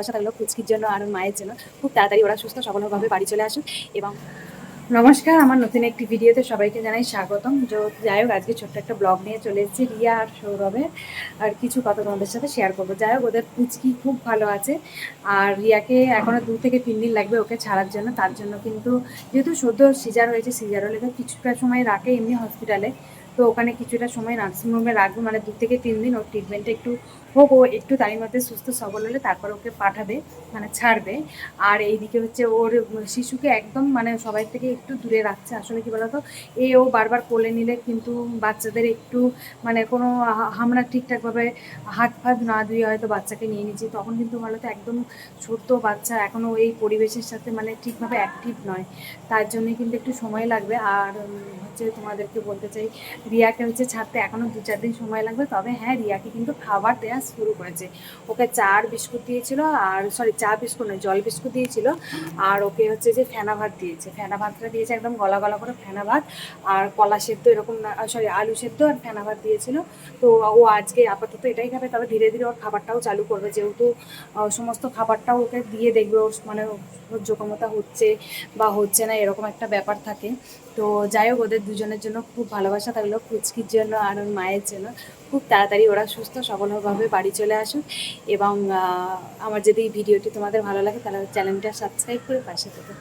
আশা থাকলো পুচকির জন্য আর মায়ের জন্য খুব তাড়াতাড়ি ওরা সুস্থ সবলভাবে বাড়ি চলে আসুক। এবং নমস্কার, আমার নতুন একটি ভিডিওতে সবাইকে জানাই স্বাগতম। যাই হোক, আজকে ছোট্ট একটা ব্লগ নিয়ে চলে এসেছি রিয়া আর সৌরভের, আর কিছু কথা তোমাদের সাথে শেয়ার করবো। যাই হোক, ওদের পুচকি খুব ভালো আছে, আর রিয়াকে এখনও 2 থেকে 3 দিন লাগবে ওকে ছাড়ার জন্য। তার জন্য কিন্তু যেহেতু সদ্য সিজার হয়েছে, সিজার হলে তো কিছুটা সময় রাখে এমনি হসপিটালে, তো ওখানে কিছুটা সময় নার্সিংহোমে রাখবো, মানে 2 থেকে 3 দিন ওর ট্রিটমেন্টটা একটু হোক, ও একটু তারই মধ্যে সুস্থ সবল হলে তারপর ওকে পাঠাবে, মানে ছাড়বে। আর এইদিকে হচ্ছে ওর শিশুকে একদম মানে সবাই থেকে একটু দূরে রাখছে। আসলে কি বলতো, ও বারবার কোলে নিলে কিন্তু বাচ্চাদের একটু মানে কোনো আমরা ঠিকঠাকভাবে হাত ফাত না ধুয়ে হয়তো বাচ্চাকে নিয়ে নিচ্ছি, তখন কিন্তু বলতো একদম ছোট্ট বাচ্চা এখনও এই পরিবেশের সাথে মানে ঠিকভাবে অ্যাক্টিভ নয়, তার জন্য কিন্তু একটু সময় লাগবে। আর হচ্ছে তোমাদেরকে বলতে চাই, রিয়াকে হচ্ছে ছাড়তে এখনও 2-4 দিন সময় লাগবে। তবে হ্যাঁ, রিয়াকে কিন্তু খাবার দেওয়া শুরু করেছে। ওকে চা আর বিস্কুট দিয়েছিল, আর সরি চা বিস্কুট নয়, জল বিস্কুট দিয়েছিল। আর ওকে হচ্ছে যে ফেনা ভাত দিয়েছে, ফেনা ভাতটা দিয়েছে একদম গলা গলা করে ফেনা ভাত, আর কলা সেদ্ধ এরকম, সরি আলু সেদ্ধ আর ফেনা ভাত দিয়েছিল। তো ও আজকে আপাতত এটাই খাবে, তবে ধীরে ধীরে ওর খাবারটাও চালু করবে, যেহেতু সমস্ত খাবারটাও ওকে দিয়ে দেখবে ওর মানে সহ্য ক্ষমতা হচ্ছে বা হচ্ছে না, এরকম একটা ব্যাপার থাকে। তো যাই হোক, ওদের দুজনের জন্য খুব ভালোবাসা থাকলো, পুচকির জন্য আর ওর মায়ের জন্য। খুব তাড়াতাড়ি ওরা সুস্থ সবলভাবে বাড়ি চলে আসুক। এবং আমার যদি এই ভিডিওটি তোমাদের ভালো লাগে তাহলে চ্যানেলটা সাবস্ক্রাইব করে পাশে থেকো।